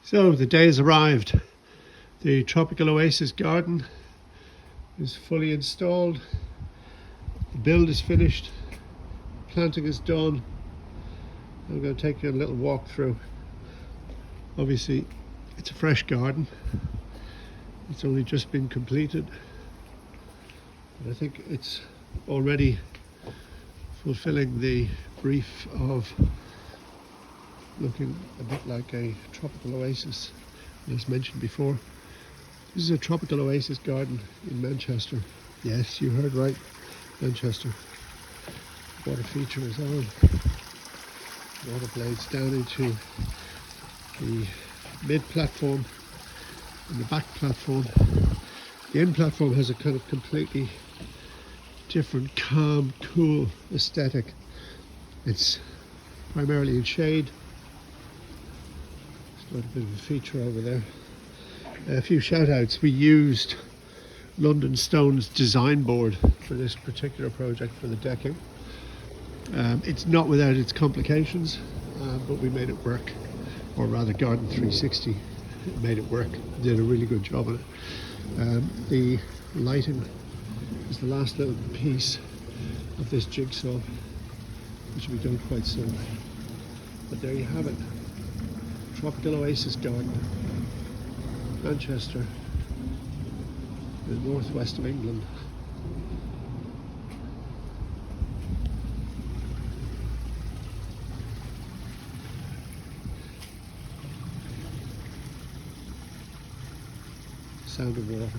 So the day has arrived. The tropical oasis garden is fully installed. The build is finished. Planting is done. I'm going to take you on a little walk through. Obviously, it's a fresh garden. It's only just been completed. But I think it's already fulfilling the brief of looking a bit like a tropical oasis. As mentioned before, this is a tropical oasis garden in Manchester. Yes, you heard right, Manchester. Water feature is on. Water blades down into the mid platform and the back platform. The end platform has a kind of completely different, calm, cool aesthetic. It's primarily in shade. Got a bit of a feature over there. A few shout outs. We used London Stone's design board for this particular project for the decking. It's not without its complications, but we made it work, or rather Garden 360 made it work, did a really good job on it. The lighting is the last little piece of this jigsaw, which will be done quite soon. But there you have it. Tropical Oasis Garden, Manchester, in the northwest of England. Sound of water.